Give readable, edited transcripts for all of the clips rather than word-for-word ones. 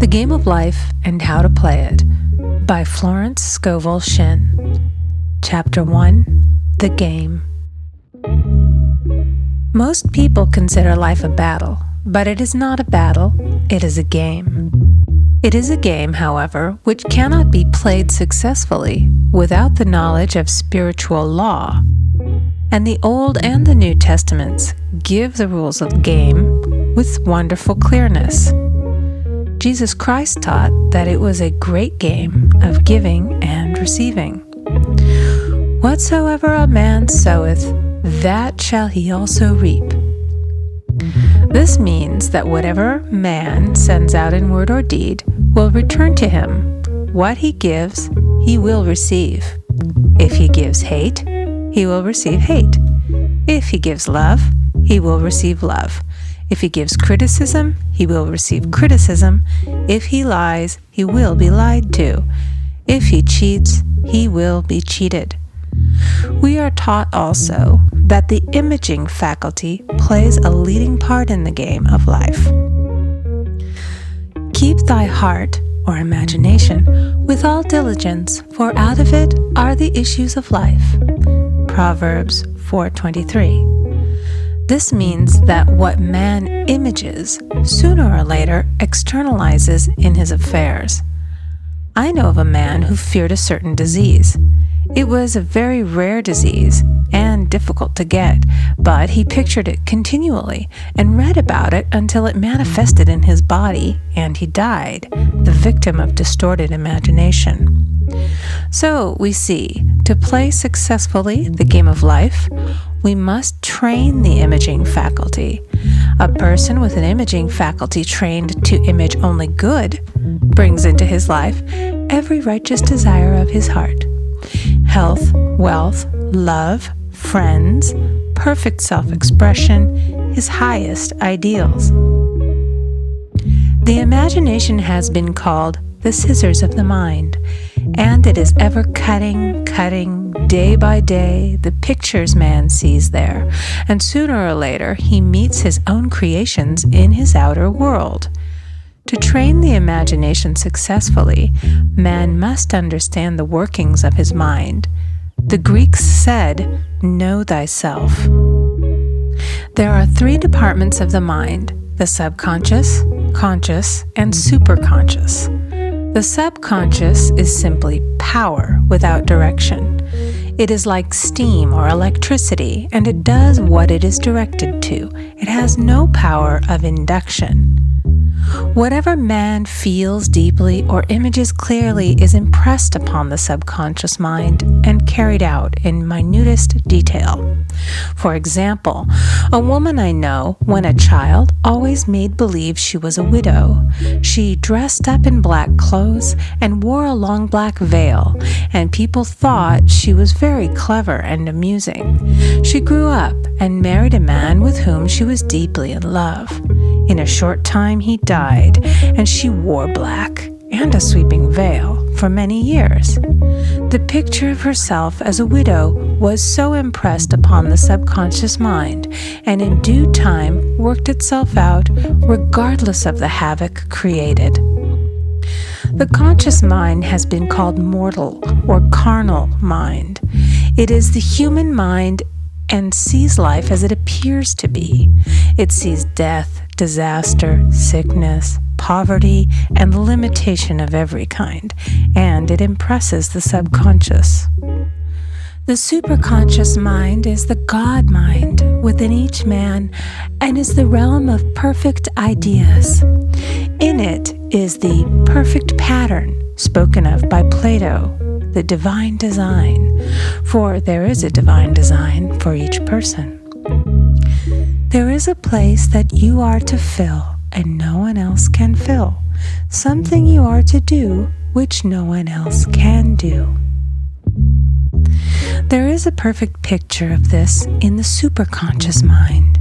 The Game of Life and How to Play It, by Florence Scovel Shinn. Chapter 1, The Game. Most people consider life a battle, but it is not a battle, it is a game. It is a game, however, which cannot be played successfully without the knowledge of spiritual law. And the Old and the New Testaments give the rules of the game with wonderful clearness. Jesus Christ taught that it was a great game of giving and receiving. Whatsoever a man soweth, that shall he also reap. This means that whatever man sends out in word or deed will return to him. What he gives, he will receive. If he gives hate, he will receive hate. If he gives love, he will receive love. If he gives criticism, he will receive criticism. If he lies, he will be lied to. If he cheats, he will be cheated. We are taught also that the imaging faculty plays a leading part in the game of life. Keep thy heart, or imagination, with all diligence, for out of it are the issues of life. Proverbs 4:23. This means that what man images, sooner or later externalizes in his affairs. I know of a man who feared a certain disease. It was a very rare disease and difficult to get, but he pictured it continually and read about it until it manifested in his body and he died, the victim of distorted imagination. So we see, to play successfully the game of life, we must train the imaging faculty. A person with an imaging faculty trained to image only good brings into his life every righteous desire of his heart. Health, wealth, love, friends, perfect self-expression, his highest ideals. The imagination has been called the scissors of the mind, and it is ever cutting, day by day, the pictures man sees there, and sooner or later he meets his own creations in his outer world. To train the imagination successfully, man must understand the workings of his mind. The Greeks said, "Know thyself." There are three departments of the mind: the subconscious, conscious, and superconscious. The subconscious is simply power without direction. It is like steam or electricity, and it does what it is directed to. It has no power of induction. Whatever man feels deeply or images clearly is impressed upon the subconscious mind and carried out in minutest detail. For example, a woman I know, when a child, always made believe she was a widow. She dressed up in black clothes and wore a long black veil, and people thought she was very clever and amusing. She grew up and married a man with whom she was deeply in love. In a short time he died, and she wore black and a sweeping veil for many years. The picture of herself as a widow was so impressed upon the subconscious mind, and in due time worked itself out regardless of the havoc created. The conscious mind has been called mortal or carnal mind. It is the human mind and sees life as it appears to be. It sees death, disaster, sickness, poverty, and limitation of every kind, and it impresses the subconscious. The superconscious mind is the God mind within each man and is the realm of perfect ideas. In it is the perfect pattern spoken of by Plato, the divine design, for there is a divine design for each person. There is a place that you are to fill and no one else can fill, something you are to do which no one else can do. There is a perfect picture of this in the superconscious mind.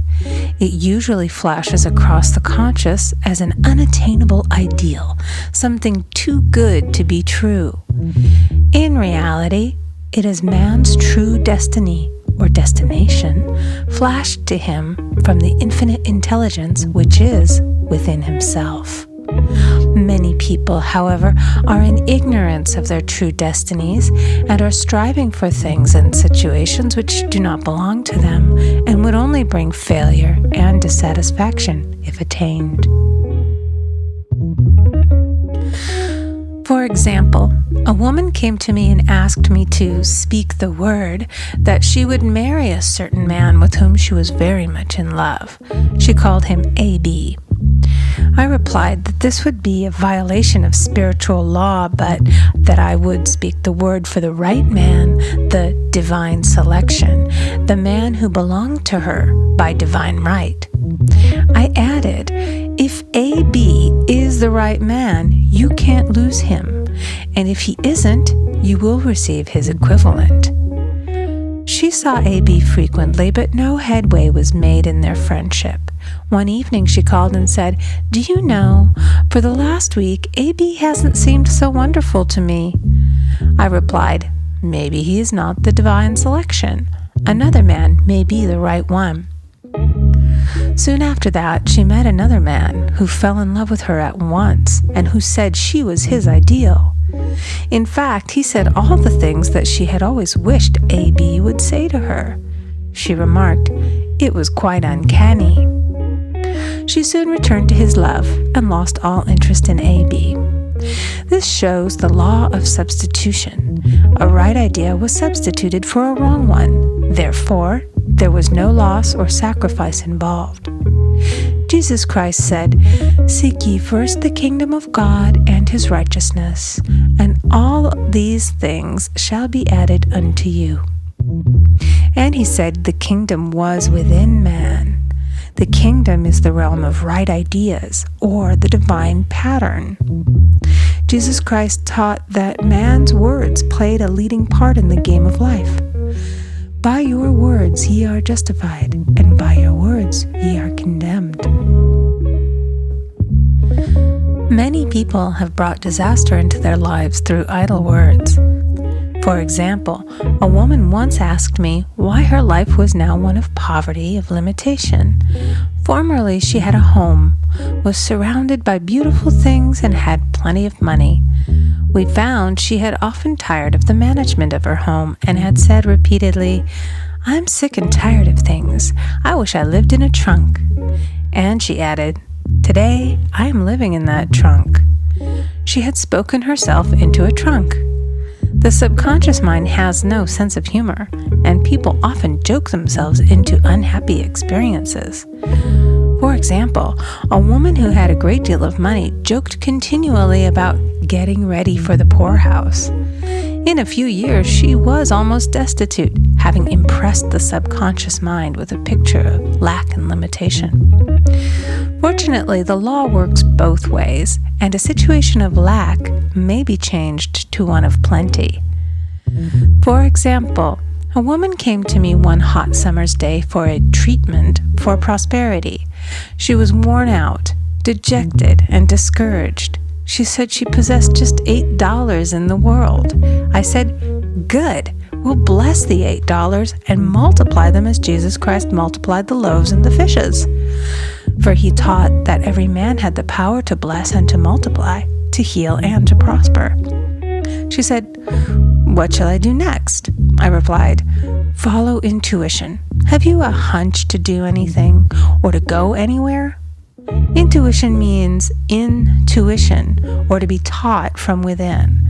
It usually flashes across the conscious as an unattainable ideal, something too good to be true. In reality, it is man's true destiny or destination flashed to him from the infinite intelligence which is within himself. Many people, however, are in ignorance of their true destinies and are striving for things and situations which do not belong to them and would only bring failure and dissatisfaction if attained. For example, a woman came to me and asked me to speak the word that she would marry a certain man with whom she was very much in love. She called him A.B. I replied that this would be a violation of spiritual law, but that I would speak the word for the right man, the divine selection, the man who belonged to her by divine right. I added, if A.B. is the right man, you can't lose him, and if he isn't, you will receive his equivalent. She saw A.B. frequently, but no headway was made in their friendship. One evening she called and said, "Do you know, for the last week, A.B. hasn't seemed so wonderful to me." I replied, "Maybe he is not the divine selection. Another man may be the right one." Soon after that, she met another man who fell in love with her at once and who said she was his ideal. In fact, he said all the things that she had always wished A.B. would say to her. She remarked, it was quite uncanny. She soon returned to his love and lost all interest in A.B. This shows the law of substitution. A right idea was substituted for a wrong one. Therefore, there was no loss or sacrifice involved. Jesus Christ said, "Seek ye first the kingdom of God and his righteousness, and all these things shall be added unto you." And he said the kingdom was within man. The kingdom is the realm of right ideas, or the divine pattern. Jesus Christ taught that man's words played a leading part in the game of life. By your words ye are justified, and by your words ye are condemned. Many people have brought disaster into their lives through idle words. For example, a woman once asked me why her life was now one of poverty, of limitation. Formerly she had a home, was surrounded by beautiful things, and had plenty of money. We found she had often tired of the management of her home and had said repeatedly, "I'm sick and tired of things. I wish I lived in a trunk." And she added, "Today I am living in that trunk." She had spoken herself into a trunk. The subconscious mind has no sense of humor, and people often joke themselves into unhappy experiences. For example, a woman who had a great deal of money joked continually about getting ready for the poorhouse. In a few years, she was almost destitute, having impressed the subconscious mind with a picture of lack and limitation. Fortunately, the law works both ways, and a situation of lack may be changed to one of plenty. For example, a woman came to me one hot summer's day for a treatment for prosperity. She was worn out, dejected, and discouraged. She said she possessed just $8 in the world. I said, "Good, we'll bless the $8 and multiply them as Jesus Christ multiplied the loaves and the fishes." For he taught that every man had the power to bless and to multiply, to heal and to prosper. She said, "What shall I do next?" I replied, "Follow intuition. Have you a hunch to do anything or to go anywhere?" Intuition means intuition, or to be taught from within.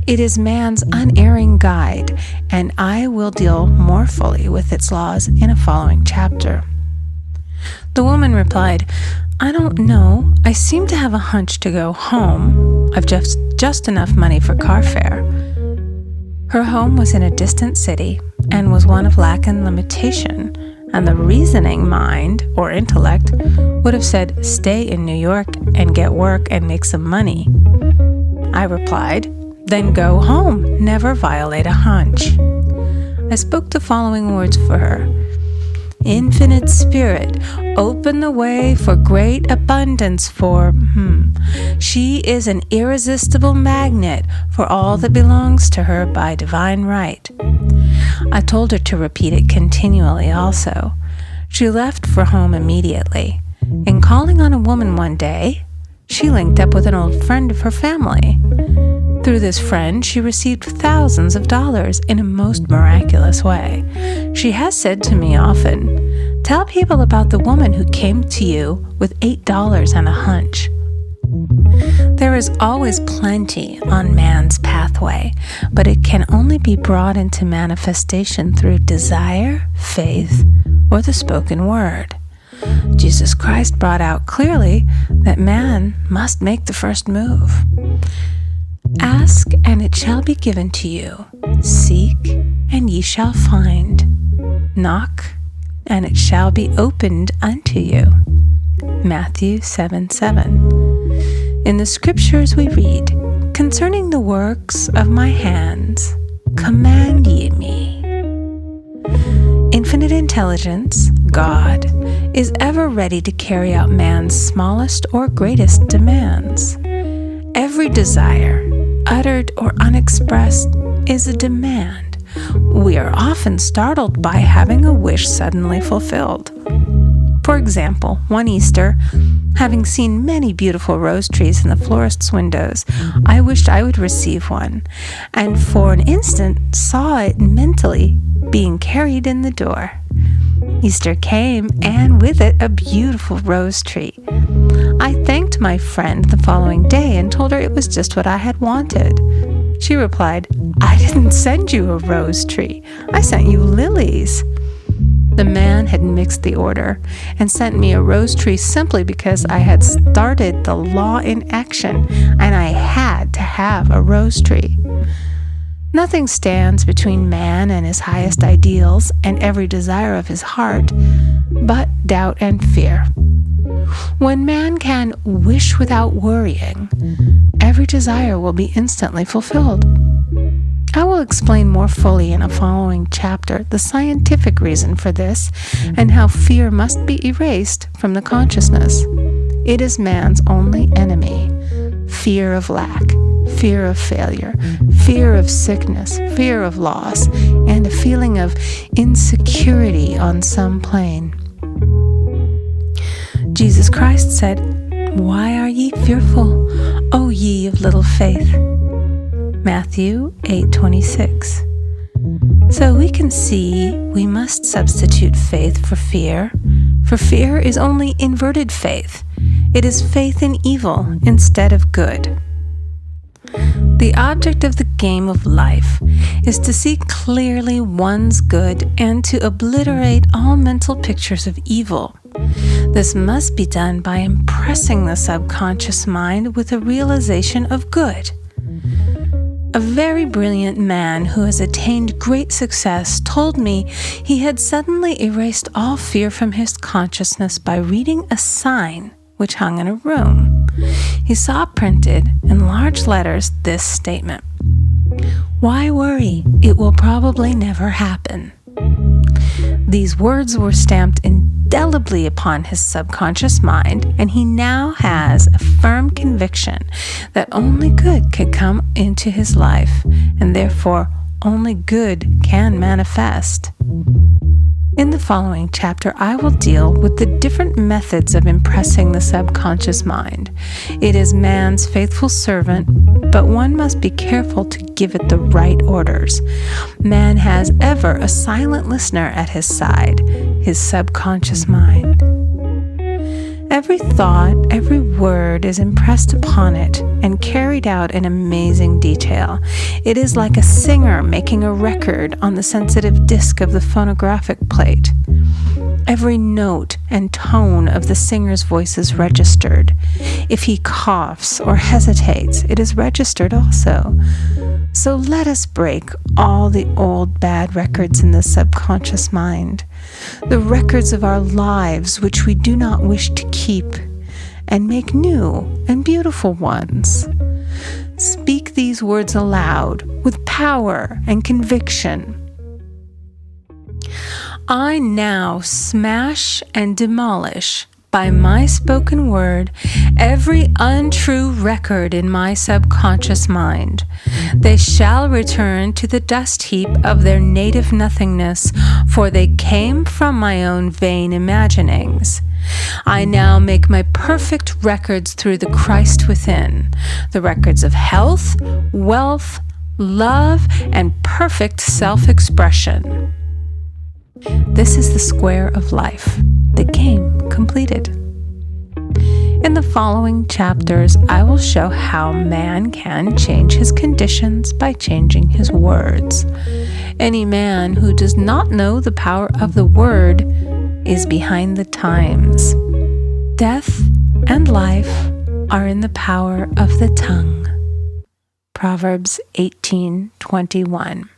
It is man's unerring guide, and I will deal more fully with its laws in a following chapter. The woman replied, "I don't know. I seem to have a hunch to go home. I've just enough money for car fare." Her home was in a distant city and was one of lack and limitation, and the reasoning mind, or intellect, would have said, "Stay in New York and get work and make some money." I replied, "Then go home. Never violate a hunch." I spoke the following words for her. "Infinite Spirit, open the way for great abundance for She is an irresistible magnet for all that belongs to her by divine right." I told her to repeat it continually also. She left for home immediately, and calling on a woman one day, She linked up with an old friend of her family. Through this friend, she received thousands of dollars in a most miraculous way. She has said to me often, "Tell people about the woman who came to you with $8 and a hunch." There is always plenty on man's pathway, but it can only be brought into manifestation through desire, faith, or the spoken word. Jesus Christ brought out clearly that man must make the first move. Ask, and it shall be given to you. Seek, and ye shall find. Knock, and it shall be opened unto you. Matthew 7:7. In the scriptures we read, "Concerning the works of my hands, command ye me." Infinite intelligence, God, is ever ready to carry out man's smallest or greatest demands. Every desire, uttered or unexpressed, is a demand. We are often startled by having a wish suddenly fulfilled. For example, one Easter, having seen many beautiful rose trees in the florist's windows, I wished I would receive one, and for an instant saw it mentally being carried in the door. Easter came, and with it a beautiful rose tree. I thanked my friend the following day and told her it was just what I had wanted. She replied, "I didn't send you a rose tree. I sent you lilies." The man had mixed the order and sent me a rose tree simply because I had started the law in action and I had to have a rose tree. Nothing stands between man and his highest ideals and every desire of his heart but doubt and fear. When man can wish without worrying, every desire will be instantly fulfilled. I will explain more fully in a following chapter the scientific reason for this and how fear must be erased from the consciousness. It is man's only enemy. Fear of lack, fear of failure, fear of sickness, fear of loss, and a feeling of insecurity on some plane. Jesus Christ said, "Why are ye fearful, O ye of little faith?" Matthew 8:26. So we can see we must substitute faith for fear is only inverted faith. It is faith in evil instead of good. The object of the game of life is to see clearly one's good and to obliterate all mental pictures of evil. This must be done by impressing the subconscious mind with a realization of good. A very brilliant man who has attained great success told me he had suddenly erased all fear from his consciousness by reading a sign which hung in a room. He saw printed in large letters this statement: "Why worry? It will probably never happen." These words were stamped indelibly upon his subconscious mind, and he now has a firm conviction that only good can come into his life, and therefore only good can manifest. In the following chapter, I will deal with the different methods of impressing the subconscious mind. It is man's faithful servant, but one must be careful to give it the right orders. Man has ever a silent listener at his side, his subconscious mind. Every thought, every word is impressed upon it and carried out in amazing detail. It is like a singer making a record on the sensitive disc of the phonographic plate. Every note and tone of the singer's voice is registered. If he coughs or hesitates, it is registered also. So let us break all the old bad records in the subconscious mind, the records of our lives which we do not wish to keep, and make new and beautiful ones. Speak these words aloud with power and conviction. I now smash and demolish by my spoken word every untrue record in my subconscious mind. They shall return to the dust heap of their native nothingness, for they came from my own vain imaginings. I now make my perfect records through the Christ within, the records of health, wealth, love, and perfect self-expression. This is the square of life, the game completed. In the following chapters, I will show how man can change his conditions by changing his words. Any man who does not know the power of the word is behind the times. Death and life are in the power of the tongue. Proverbs 18:21.